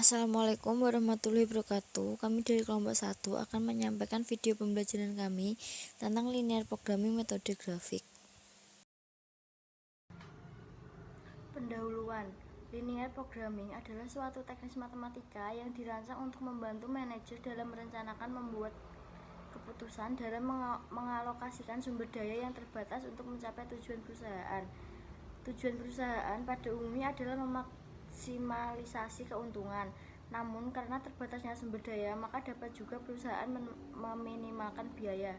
Assalamualaikum warahmatullahi wabarakatuh. Kami dari kelompok 1 akan menyampaikan video pembelajaran kami tentang linear programming metode grafik. Pendahuluan. Linear programming adalah suatu teknis matematika yang dirancang untuk membantu manajer dalam merencanakan, membuat keputusan dalam mengalokasikan sumber daya yang terbatas untuk mencapai tujuan perusahaan. Tujuan perusahaan pada umumnya adalah memaksimalisasi keuntungan. Namun karena terbatasnya sumber daya, maka dapat juga perusahaan meminimalkan biaya.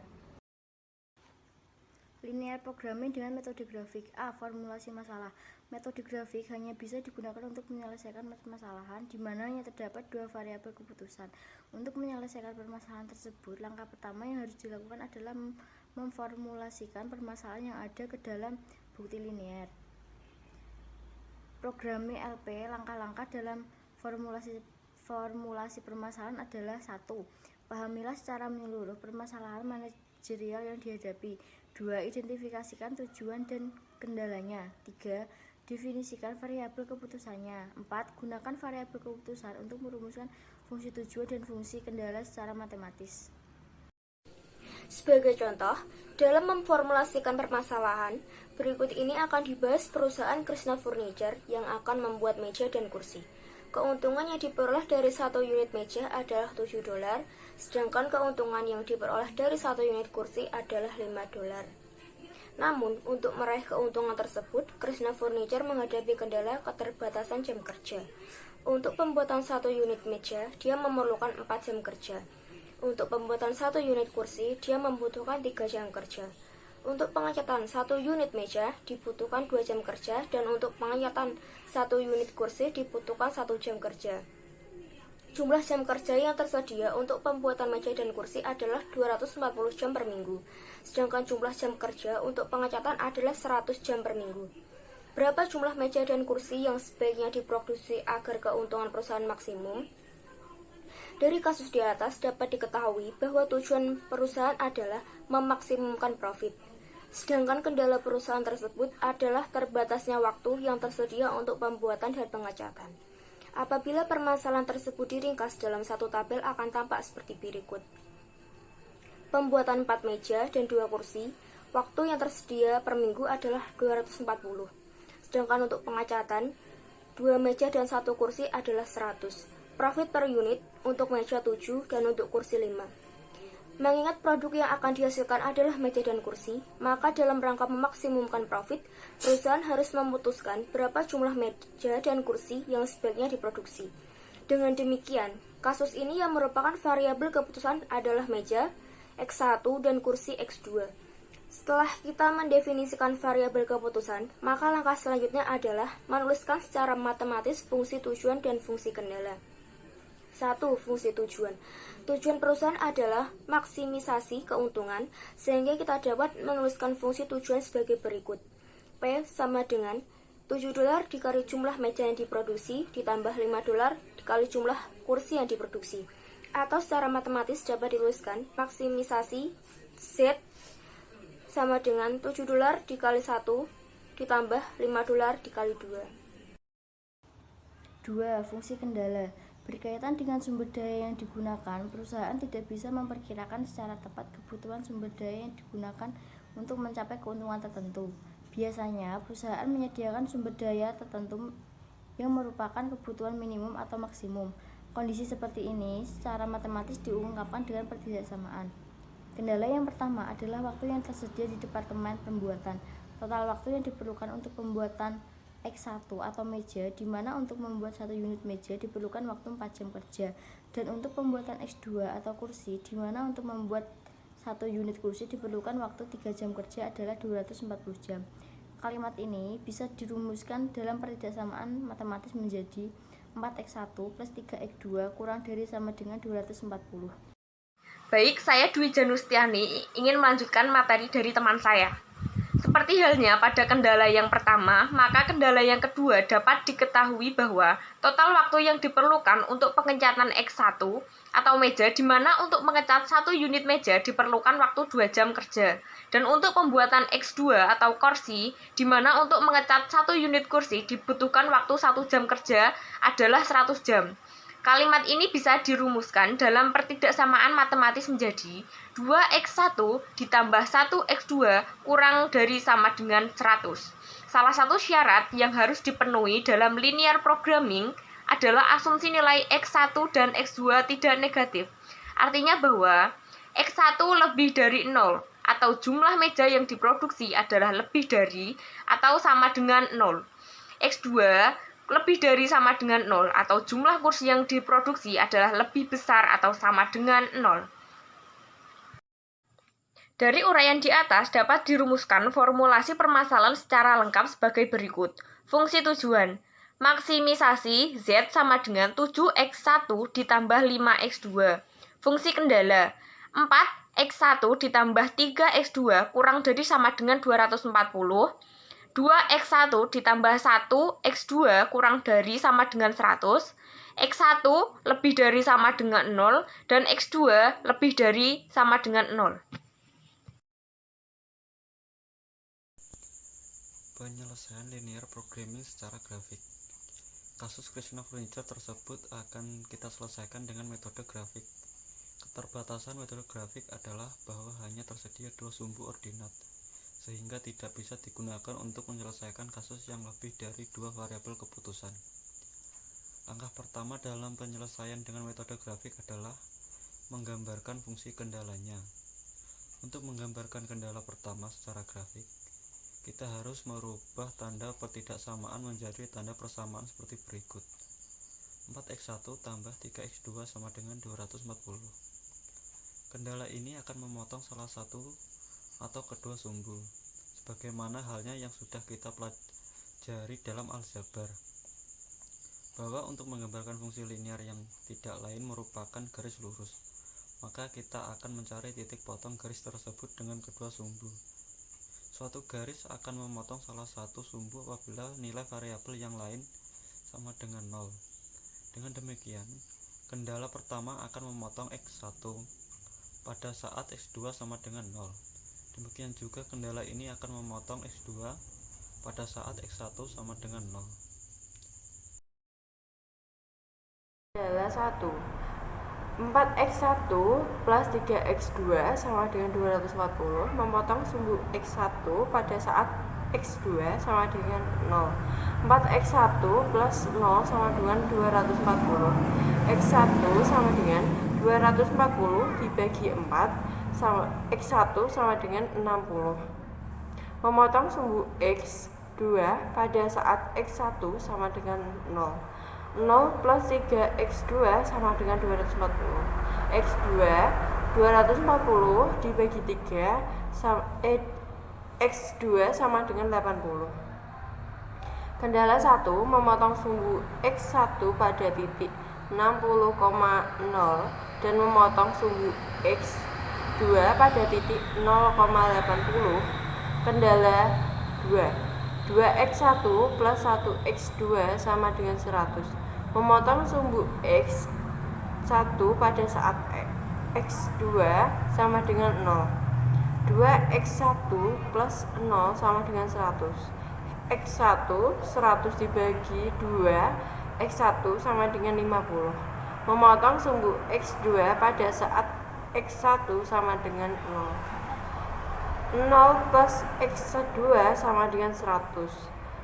Linear programming dengan metode grafik. A. Formulasi masalah. Metode grafik hanya bisa digunakan untuk menyelesaikan permasalahan di mana hanya terdapat dua variabel keputusan. Untuk menyelesaikan permasalahan tersebut, langkah pertama yang harus dilakukan adalah memformulasikan permasalahan yang ada ke dalam bukti linear. Programming LP. Langkah-langkah dalam formulasi permasalahan adalah 1. Pahamilah secara menyeluruh permasalahan manajerial yang dihadapi. 2. Identifikasikan tujuan dan kendalanya. 3. Definisikan variabel keputusannya. 4. Gunakan variabel keputusan untuk merumuskan fungsi tujuan dan fungsi kendala secara matematis. Sebagai contoh, dalam memformulasikan permasalahan, berikut ini akan dibahas perusahaan Krishna Furniture yang akan membuat meja dan kursi. Keuntungan yang diperoleh dari 1 unit meja adalah $7, sedangkan keuntungan yang diperoleh dari 1 unit kursi adalah $5. Namun, untuk meraih keuntungan tersebut, Krishna Furniture menghadapi kendala keterbatasan jam kerja. Untuk pembuatan 1 unit meja, dia memerlukan 4 jam kerja. Untuk pembuatan 1 unit kursi, dia membutuhkan 3 jam kerja. Untuk pengecatan 1 unit meja dibutuhkan 2 jam kerja, dan untuk pengecatan 1 unit kursi dibutuhkan 1 jam kerja. Jumlah jam kerja yang tersedia untuk pembuatan meja dan kursi adalah 240 jam per minggu, sedangkan jumlah jam kerja untuk pengecatan adalah 100 jam per minggu. Berapa jumlah meja dan kursi yang sebaiknya diproduksi agar keuntungan perusahaan maksimum? Dari kasus di atas dapat diketahui bahwa tujuan perusahaan adalah memaksimumkan profit. Sedangkan kendala perusahaan tersebut adalah terbatasnya waktu yang tersedia untuk pembuatan dan pengecatan. Apabila permasalahan tersebut diringkas dalam satu tabel akan tampak seperti berikut. Pembuatan 4 meja dan 2 kursi, waktu yang tersedia per minggu adalah 240. Sedangkan untuk pengecatan, 2 meja dan 1 kursi adalah 100. Profit per unit untuk meja 7 dan untuk kursi 5. Mengingat produk yang akan dihasilkan adalah meja dan kursi, maka dalam rangka memaksimumkan profit, perusahaan harus memutuskan berapa jumlah meja dan kursi yang sebaiknya diproduksi. Dengan demikian, kasus ini yang merupakan variabel keputusan adalah meja, X1 dan kursi X2. Setelah kita mendefinisikan variabel keputusan, maka langkah selanjutnya adalah menuliskan secara matematis fungsi tujuan dan fungsi kendala. 1. Fungsi tujuan. Tujuan perusahaan adalah maksimisasi keuntungan, sehingga kita dapat menuliskan fungsi tujuan sebagai berikut. P sama dengan $7 dikali jumlah meja yang diproduksi ditambah $5 dikali jumlah kursi yang diproduksi. Atau secara matematis dapat dituliskan maksimisasi Z sama dengan $7 dikali 1 ditambah $5 dikali 2. 2. Fungsi kendala. Berkaitan dengan sumber daya yang digunakan, perusahaan tidak bisa memperkirakan secara tepat kebutuhan sumber daya yang digunakan untuk mencapai keuntungan tertentu. Biasanya, perusahaan menyediakan sumber daya tertentu yang merupakan kebutuhan minimum atau maksimum. Kondisi seperti ini secara matematis diungkapkan dengan pertidaksamaan. Kendala yang pertama adalah waktu yang tersedia di departemen pembuatan. Total waktu yang diperlukan untuk pembuatan X1 atau meja, di mana untuk membuat 1 unit meja diperlukan waktu 4 jam kerja, dan untuk pembuatan X2 atau kursi, di mana untuk membuat 1 unit kursi diperlukan waktu 3 jam kerja adalah 240 jam. Kalimat ini bisa dirumuskan dalam pertidaksamaan matematis menjadi 4X1 plus 3X2 kurang dari sama dengan 240. Baik, saya Dwi Janustiani ingin melanjutkan materi dari teman saya. Seperti halnya pada kendala yang pertama, maka kendala yang kedua dapat diketahui bahwa total waktu yang diperlukan untuk pengecatan X1 atau meja, di mana untuk mengecat 1 unit meja diperlukan waktu 2 jam kerja. Dan untuk pembuatan X2 atau kursi, di mana untuk mengecat 1 unit kursi dibutuhkan waktu 1 jam kerja adalah 100 jam. Kalimat ini bisa dirumuskan dalam pertidaksamaan matematis menjadi 2x1 ditambah 1x2 kurang dari sama dengan 100. Salah satu syarat yang harus dipenuhi dalam linear programming adalah asumsi nilai x1 dan x2 tidak negatif. Artinya bahwa x1 lebih dari 0 atau jumlah meja yang diproduksi adalah lebih dari atau sama dengan 0. x2 lebih dari sama dengan 0 atau jumlah kursi yang diproduksi adalah lebih besar atau sama dengan 0. Dari uraian di atas dapat dirumuskan formulasi permasalahan secara lengkap sebagai berikut. Fungsi tujuan. Maksimisasi Z sama dengan 7x1 ditambah 5x2. Fungsi kendala. 4x1 ditambah 3x2 kurang dari sama dengan 240. 2x1 ditambah 1x2 kurang dari sama dengan 100, x1 lebih dari sama dengan 0, dan x2 lebih dari sama dengan 0. Penyelesaian linear programming secara grafik. Kasus Krishna Furniture tersebut akan kita selesaikan dengan metode grafik. Keterbatasan metode grafik adalah bahwa hanya tersedia 2 sumbu ordinat, sehingga tidak bisa digunakan untuk menyelesaikan kasus yang lebih dari 2 variabel keputusan. Langkah pertama dalam penyelesaian dengan metode grafik adalah menggambarkan fungsi kendalanya. Untuk menggambarkan kendala pertama secara grafik, kita harus merubah tanda pertidaksamaan menjadi tanda persamaan seperti berikut. 4x1 tambah 3x2 sama dengan 240. Kendala ini akan memotong salah satu atau kedua sumbu, sebagaimana halnya yang sudah kita pelajari dalam aljabar, bahwa untuk menggambarkan fungsi linear yang tidak lain merupakan garis lurus, maka kita akan mencari titik potong garis tersebut dengan kedua sumbu. Suatu garis akan memotong salah satu sumbu apabila nilai variabel yang lain sama dengan 0. Dengan demikian, kendala pertama akan memotong x1 pada saat x2 sama dengan 0. Demikian juga kendala ini akan memotong x2 pada saat x1 sama dengan 0. Kendala 1. 4x1 plus 3x2 sama dengan 240 memotong sumbu x1 pada saat x2 sama dengan 0. 4x1 plus 0 sama dengan 240. x1 sama dengan 240 dibagi 4 sama x1 sama dengan 60. Memotong sumbu x2 pada saat x1 sama dengan 0. 0 plus 3x2 sama dengan 240. x2 240 dibagi 3 sama, x2 sama dengan 80. Kendala 1 memotong sumbu x1 pada titik 60,0 dan memotong sumbu x2 pada titik 0,80. Kendala 2. 2x1 plus 1x2 sama dengan 100. Memotong sumbu x1 pada saat x2 sama dengan 0. 2x1 plus 0 sama dengan 100. x1 100 dibagi 2, x1 sama dengan 50. Memotong sumbu x2 pada saat x1 sama dengan 0. 0 plus x2 sama dengan 100.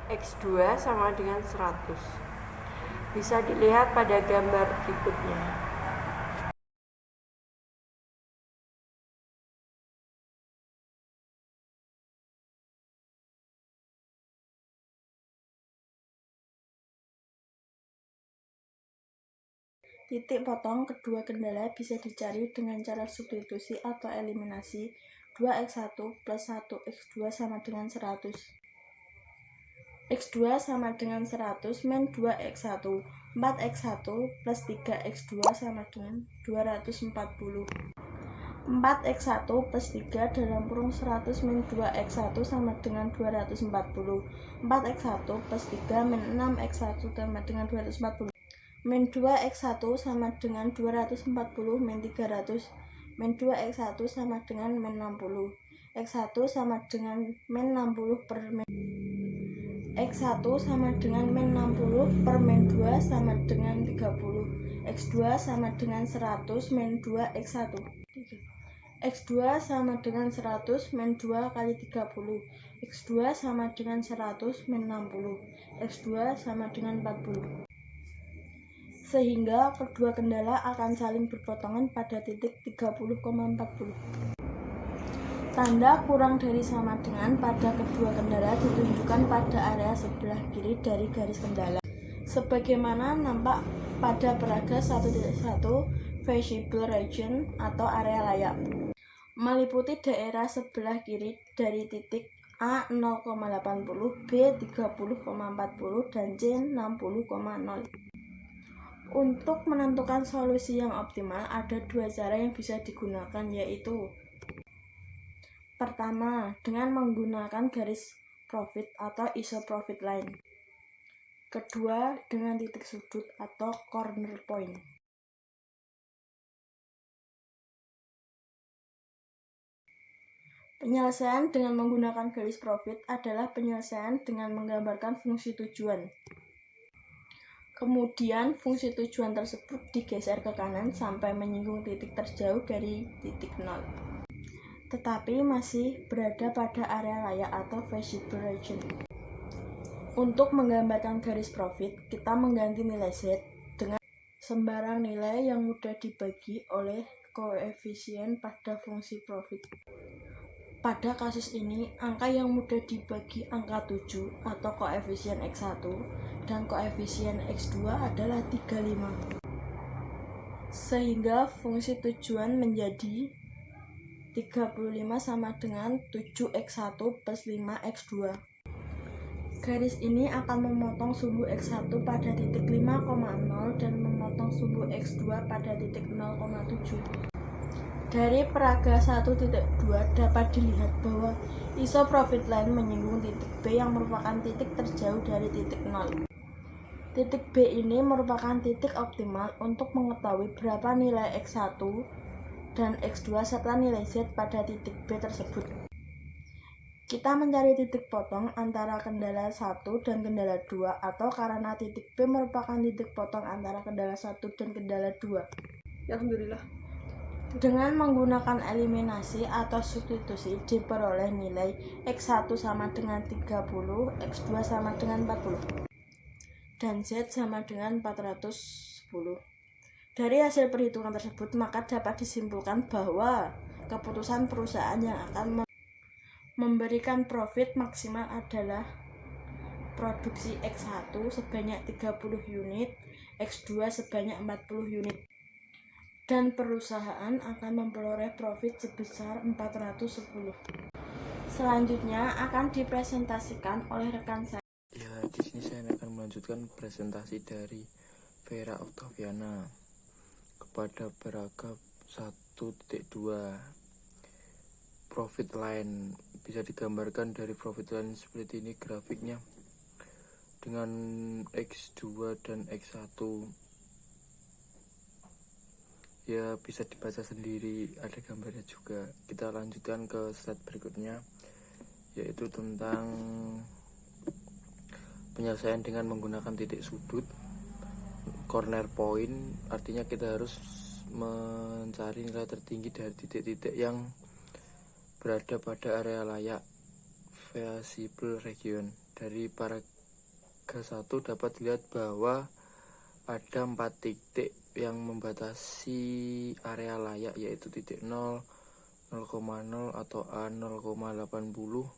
x2 sama dengan 100. Bisa dilihat pada gambar berikutnya. Titik potong kedua kendala bisa dicari dengan cara substitusi atau eliminasi. 2x1 plus 1x2 sama dengan 100. x2 sama dengan 100 min 2x1. 4x1 plus 3x2 sama dengan 240. 4x1 plus 3 dalam kurung 100 min 2x1 sama dengan 240. 4x1 plus 3 min 6x1 sama dengan 240. Min 2x1 sama dengan 240 min 300. Min 2x1 sama dengan min 60. x1 sama dengan min 60 per min x1 sama dengan min 60 per min 2 sama dengan 30. X2 sama dengan 100 min 2 X1. X2 sama dengan 100 min 2 kali 30. X2 sama dengan 100 min 60. X2 sama dengan 40. Sehingga kedua kendala akan saling berpotongan pada titik 30,40. Tanda kurang dari sama dengan pada kedua kendala ditunjukkan pada area sebelah kiri dari garis kendala. Sebagaimana nampak pada peraga 1.1 feasible region atau area layak. Meliputi daerah sebelah kiri dari titik A 0,80, B 30,40, dan C 60,0. Untuk menentukan solusi yang optimal, ada dua cara yang bisa digunakan, yaitu pertama, dengan menggunakan garis profit atau isoprofit line. Kedua, dengan titik sudut atau corner point. Penyelesaian dengan menggunakan garis profit adalah penyelesaian dengan menggambarkan fungsi tujuan. Kemudian, fungsi tujuan tersebut digeser ke kanan sampai menyinggung titik terjauh dari titik 0. Tetapi masih berada pada area layak atau feasible region. Untuk menggambarkan garis profit, kita mengganti nilai Z dengan sembarang nilai yang mudah dibagi oleh koefisien pada fungsi profit. Pada kasus ini, angka yang mudah dibagi angka 7 atau koefisien X1 dan koefisien X2 adalah 35. Sehingga fungsi tujuan menjadi 35 sama dengan 7X1 plus 5X2. Garis ini akan memotong sumbu X1 pada titik 5,0 dan memotong sumbu X2 pada titik 0,7. Dari peraga 1.2 dapat dilihat bahwa isoprofit line menyinggung titik B yang merupakan titik terjauh dari titik 0. Titik B ini merupakan titik optimal untuk mengetahui berapa nilai X1 dan X2 serta nilai Z pada titik B tersebut. Kita mencari titik potong antara kendala 1 dan kendala 2 atau karena titik B merupakan titik potong antara kendala 1 dan kendala 2. Alhamdulillah. Dengan menggunakan eliminasi atau substitusi diperoleh nilai X1 sama dengan 30, X2 sama dengan 40, dan Z sama dengan 410. Dari hasil perhitungan tersebut, maka dapat disimpulkan bahwa keputusan perusahaan yang akan memberikan profit maksimal adalah produksi X1 sebanyak 30 unit, X2 sebanyak 40 unit. Dan perusahaan akan memperoleh profit sebesar 410. Selanjutnya akan dipresentasikan oleh rekan saya. Ya, di sini saya akan melanjutkan presentasi dari Vera Octaviana kepada paragraf 1.2. Profit line bisa digambarkan dari profit line seperti ini grafiknya dengan X2 dan X1. Ya, bisa dibaca sendiri, ada gambarnya juga. Kita lanjutkan ke slide berikutnya, yaitu tentang penyelesaian dengan menggunakan titik sudut, corner point. Artinya kita harus mencari nilai tertinggi dari titik-titik yang berada pada area layak feasible region. Dari paragraf 1 dapat dilihat bahwa ada 4 titik yang membatasi area layak, yaitu titik 0, 0,0 atau A 0,80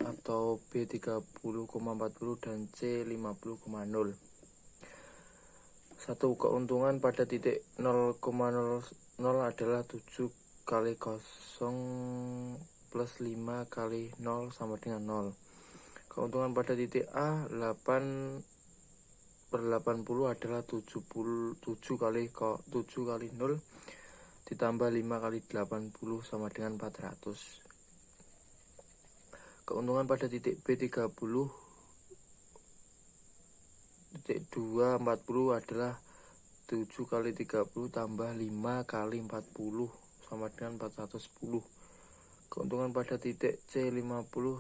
atau B 30,40 dan C 50,0. Satu keuntungan pada titik 0,00 adalah 7 kali 0 plus 5 kali 0 sama dengan 0. Keuntungan pada titik A 8/80 adalah 7 kali 0 ditambah 5 kali 80 sama dengan 400. Keuntungan pada titik B 30, titik 2 40 adalah 7 kali 30 tambah 5 kali 40 sama dengan 410. Keuntungan pada titik C 50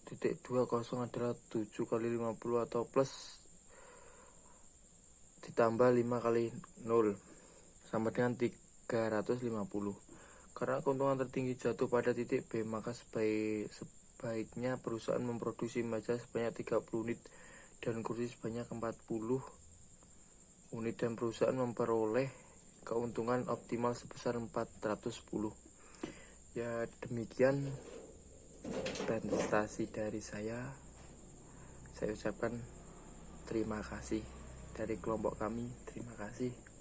titik 20 adalah 7 kali 50 atau plus ditambah 5 kali 0 sama dengan 350. Karena keuntungan tertinggi jatuh pada titik B, maka sebaiknya perusahaan memproduksi meja sebanyak 30 unit dan kursi sebanyak 40 unit, dan perusahaan memperoleh keuntungan optimal sebesar 410. Ya, demikian presentasi dari saya. Saya ucapkan terima kasih dari kelompok kami. Terima kasih.